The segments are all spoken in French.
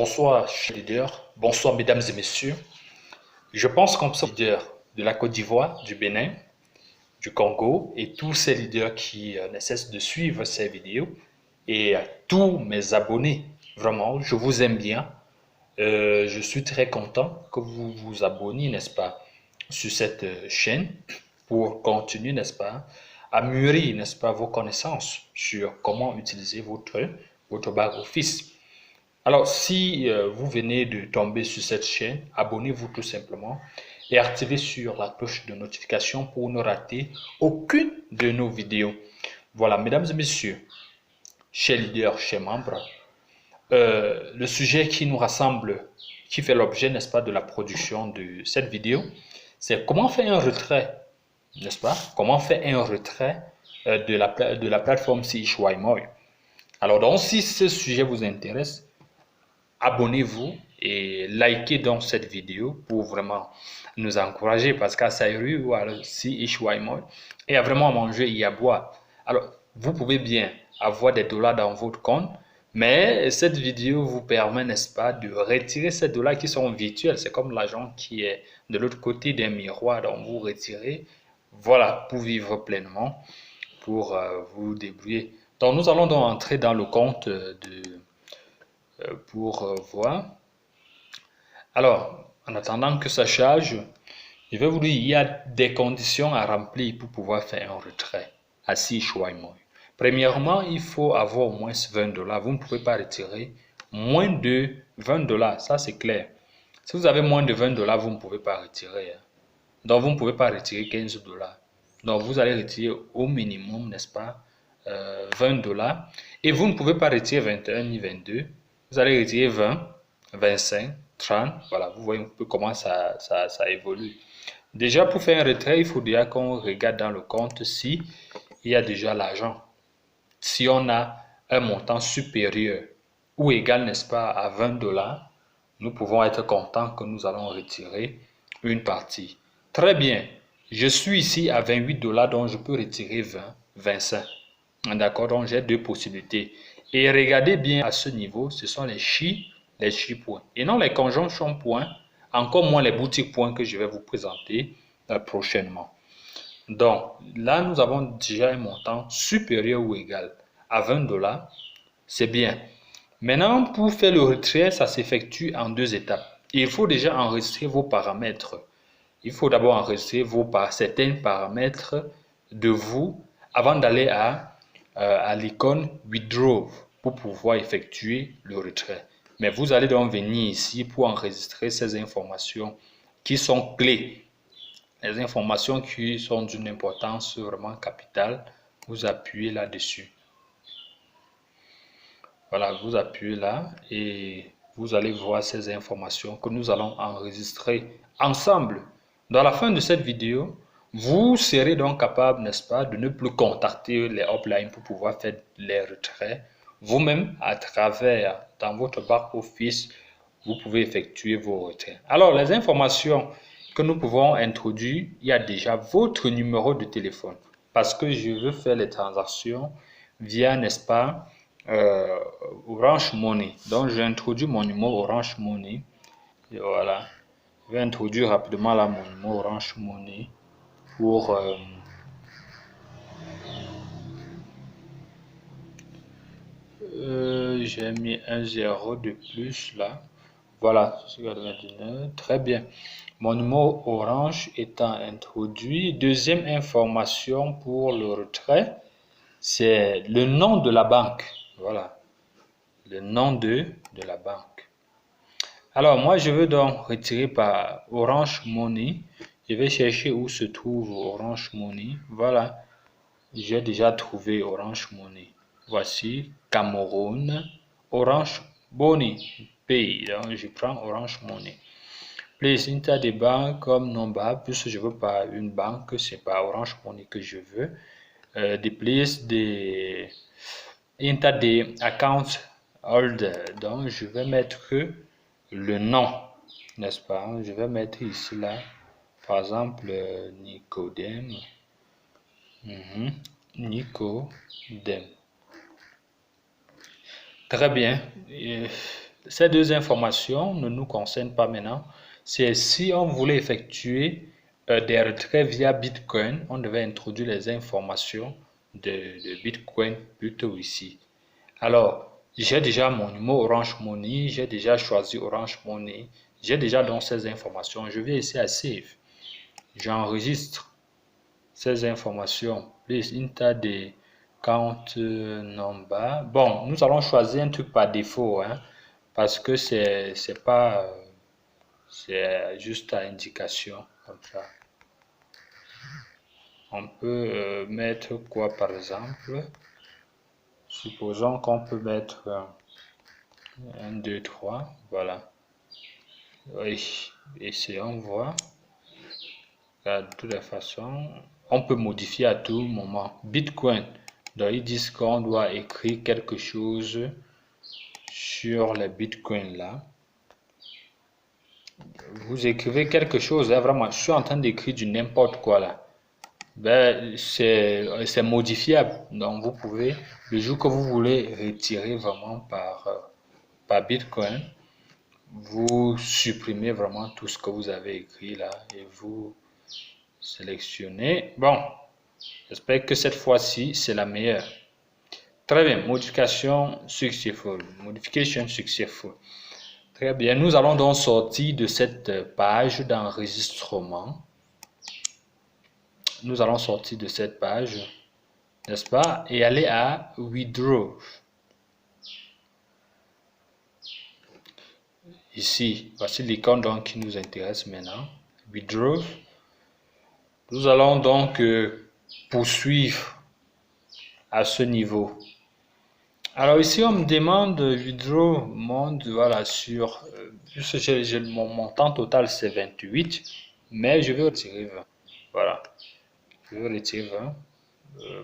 Bonsoir, chers leaders. Bonsoir, mesdames et messieurs. Je pense qu'on sommes leaders de la Côte d'Ivoire, du Bénin, du Congo et tous ces leaders qui ne cessent de suivre ces vidéos et tous mes abonnés. Vraiment, je vous aime bien. Je suis très content que vous vous abonniez, n'est-ce pas, sur cette chaîne pour continuer, n'est-ce pas, à mûrir, n'est-ce pas, vos connaissances sur comment utiliser votre back-office. Alors, si vous venez de tomber sur cette chaîne, abonnez-vous tout simplement et activez sur la cloche de notification pour ne rater aucune de nos vidéos. Voilà, mesdames et messieurs, chers leaders, chers membres, le sujet qui nous rassemble, qui fait l'objet, n'est-ce pas, de la production de cette vidéo, c'est comment faire un retrait, n'est-ce pas? Comment faire un retrait de la plateforme CHYMOI. Alors, donc, si ce sujet vous intéresse, abonnez-vous et likez donc cette vidéo pour vraiment nous encourager parce qu'à Sairu ou à CHYMOI, il y a vraiment à manger, il y a à boire. Alors, vous pouvez bien avoir des dollars dans votre compte, mais cette vidéo vous permet, n'est-ce pas, de retirer ces dollars qui sont virtuels. C'est comme l'argent qui est de l'autre côté d'un miroir, donc vous retirez, voilà, pour vivre pleinement, pour vous débrouiller. Donc, nous allons donc entrer dans le compte pour voir. Alors, en attendant que ça charge, je vais vous dire, il y a des conditions à remplir pour pouvoir faire un retrait à CHYMOI. Premièrement, il faut avoir au moins 20 dollars. Vous ne pouvez pas retirer moins de 20 dollars, ça c'est clair. Si vous avez moins de 20 dollars, vous ne pouvez pas retirer. Donc, vous ne pouvez pas retirer 15 dollars. Donc, vous allez retirer au minimum, n'est-ce pas, 20 dollars. Et vous ne pouvez pas retirer 21 ni 22. Vous allez retirer 20, 25, 30. Voilà, vous voyez un peu comment ça évolue. Déjà, pour faire un retrait, il faut déjà qu'on regarde dans le compte si il y a déjà l'argent. Si on a un montant supérieur ou égal, n'est-ce pas, à 20 dollars, nous pouvons être contents que nous allons retirer une partie. Très bien. Je suis ici à 28 dollars, donc je peux retirer 20, 25. D'accord, donc j'ai deux possibilités. Et regardez bien à ce niveau, ce sont les chi points. Et non les conjonctions points, encore moins les boutiques points que je vais vous présenter prochainement. Donc là, nous avons déjà un montant supérieur ou égal à 20 dollars. C'est bien. Maintenant, pour faire le retrait, ça s'effectue en deux étapes. Il faut déjà enregistrer vos paramètres. Il faut d'abord enregistrer certains paramètres de vous avant d'aller à l'icône Withdraw pour pouvoir effectuer le retrait. Mais vous allez donc venir ici pour enregistrer ces informations qui sont clés. Les informations qui sont d'une importance vraiment capitale, vous appuyez là-dessus. Voilà, vous appuyez là et vous allez voir ces informations que nous allons enregistrer ensemble. Dans la fin de cette vidéo, vous serez donc capable, n'est-ce pas, de ne plus contacter les uplines pour pouvoir faire les retraits. Vous-même, à travers, dans votre back-office, vous pouvez effectuer vos retraits. Alors, les informations que nous pouvons introduire, il y a déjà votre numéro de téléphone. Parce que je veux faire les transactions via, n'est-ce pas, Orange Money. Donc, j'introduis mon numéro Orange Money. Et voilà. Je vais introduire rapidement là mon numéro Orange Money pour j'ai mis un 0 de plus là. Voilà, très bien. Mon numéro Orange étant introduit. Deuxième information pour le retrait, c'est le nom de la banque. Voilà, le nom de la banque. Alors, moi, je veux donc retirer par Orange Money. Je vais chercher où se trouve Orange Money. Voilà, j'ai déjà trouvé Orange Money. Voici Cameroun, Orange Money Pays. Donc, je prends Orange Money. Place une tas de banques comme Nomba, puisque je veux pas une banque, c'est pas Orange Money que je veux. Des places des un tas de account holder. Donc, je vais mettre le nom, n'est-ce pas? Je vais mettre ici là, par exemple, Nicodème. Nicodème. Très bien. Ces deux informations ne nous concernent pas maintenant. C'est si on voulait effectuer des retraits via Bitcoin, on devait introduire les informations de Bitcoin plutôt ici. Alors, j'ai déjà mon numéro Orange Money, j'ai déjà choisi Orange Money, j'ai déjà donc ces informations. Je vais ici à Save. J'enregistre ces informations. Please enter the count number. Bon, nous allons choisir un truc par défaut, hein, parce que c'est pas, c'est juste à indication comme ça. On peut mettre quoi par exemple? Supposons qu'on peut mettre 1, 2, 3, voilà. Oui, essayons voir. De toutes les façons, on peut modifier à tout moment. Bitcoin, donc ils disent qu'on doit écrire quelque chose sur les bitcoins là. Vous écrivez quelque chose, hein, vraiment, je suis en train d'écrire du n'importe quoi là. Ben, c'est modifiable. Donc vous pouvez, le jour que vous voulez retirer vraiment par Bitcoin, vous supprimez vraiment tout ce que vous avez écrit là et vous sélectionnez. Bon, j'espère que cette fois-ci c'est la meilleure. Très bien, modification successful. Modification successful. Très bien, nous allons donc sortir de cette page d'enregistrement. Nous allons sortir de cette page, n'est-ce pas, et aller à Withdraw. Ici, voici l'icône donc qui nous intéresse maintenant. Withdraw. Nous allons donc poursuivre à ce niveau. Alors ici, on me demande Withdraw monte, voilà, sur, mon montant total c'est 28, mais je vais retirer 20. Voilà, je vais retirer 20.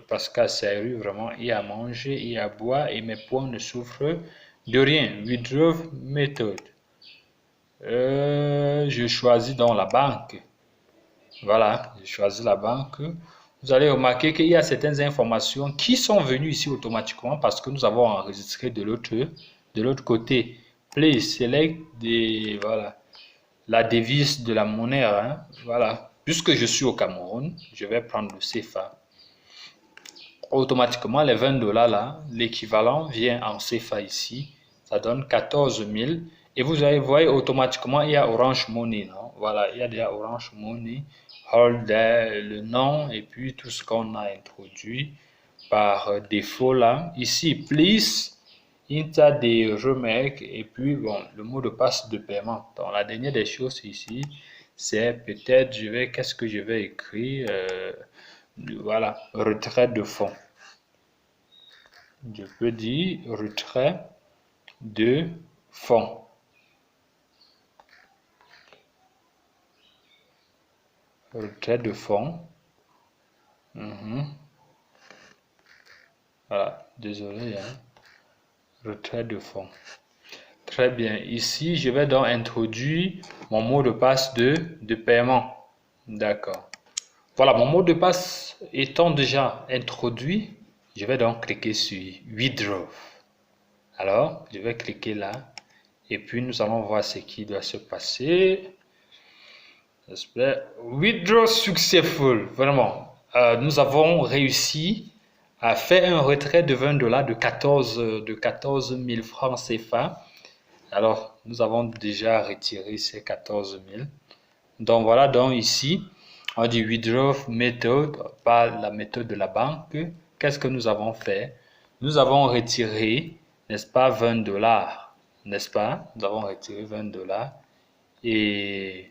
Parce qu'à sérieux, vraiment, il y a à manger, il y a à boire et mes points ne souffrent de rien. Withdraw method. Je choisis donc la banque. Voilà, je choisis la banque. Vous allez remarquer qu'il y a certaines informations qui sont venues ici automatiquement parce que nous avons enregistré de l'autre côté. Please select voilà, la devise de la monnaie. Hein, voilà, puisque je suis au Cameroun, je vais prendre le CFA. Automatiquement, les 20 $ là, l'équivalent vient en CFA ici. Ça donne 14 000. Et vous allez voir automatiquement, il y a Orange Money. Non? Voilà, il y a déjà Orange Money, Holder, le nom et puis tout ce qu'on a introduit par défaut là. Ici, please, enter des remarques et puis bon, le mot de passe de paiement. Donc, la dernière des choses ici, c'est peut-être, qu'est-ce que je vais écrire? Voilà, retrait de fonds. Je peux dire retrait de fonds. Retrait de fonds. Voilà, désolé. Hein. Retrait de fonds. Très bien. Ici, je vais donc introduire mon mot de passe de paiement. D'accord. Voilà, mon mot de passe étant déjà introduit, je vais donc cliquer sur Withdraw. Alors, je vais cliquer là. Et puis, nous allons voir ce qui doit se passer. J'espère. Withdraw successful. Vraiment. Nous avons réussi à faire un retrait de 20 $ de 14 000 francs CFA. Alors, nous avons déjà retiré ces 14 000. Donc, voilà. Donc, ici, on dit Withdraw Method, pas la méthode de la banque. Qu'est-ce que nous avons fait? Nous avons retiré, n'est-ce pas, 20 $. N'est-ce pas? Nous avons retiré 20 $ et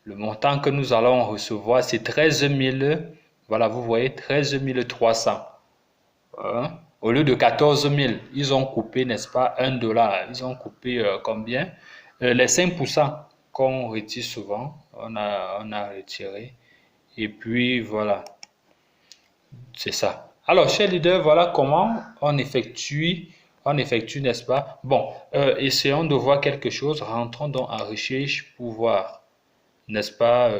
le montant que nous allons recevoir, c'est 13 000. Voilà, vous voyez, 13 300. Hein? Au lieu de 14 000, ils ont coupé, n'est-ce pas, 1 $. Ils ont coupé combien? Les 5% qu'on retire souvent, on a retiré. Et puis, voilà, c'est ça. Alors, chers leaders, voilà comment on effectue, n'est-ce pas? Bon, essayons de voir quelque chose. Rentrons donc en recherche pour voir, n'est-ce pas,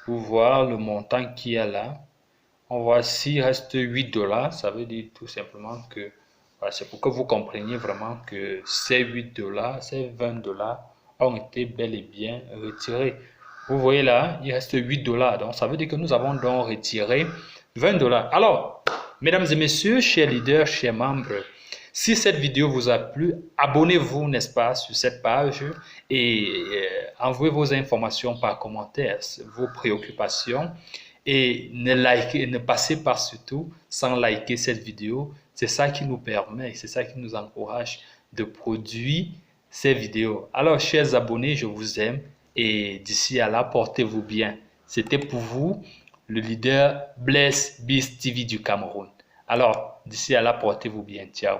pour voir le montant qu'il y a là. On voit s'il reste 8 $, ça veut dire tout simplement que C'est pour que vous compreniez vraiment que ces 8 $, ces 20 $ ont été bel et bien retirés. Vous voyez là, il reste 8 $. Donc, ça veut dire que nous avons donc retiré 20 $. Alors, mesdames et messieurs, chers leaders, chers membres, si cette vidéo vous a plu, abonnez-vous, n'est-ce pas, sur cette page et envoyez vos informations par commentaire, vos préoccupations et ne passez pas surtout sans liker cette vidéo. C'est ça qui nous permet, c'est ça qui nous encourage de produire ces vidéos. Alors, chers abonnés, je vous aime et d'ici à là, portez-vous bien. C'était pour vous le leader Blaise Biz TV du Cameroun. Alors, d'ici à là, portez-vous bien. Ciao.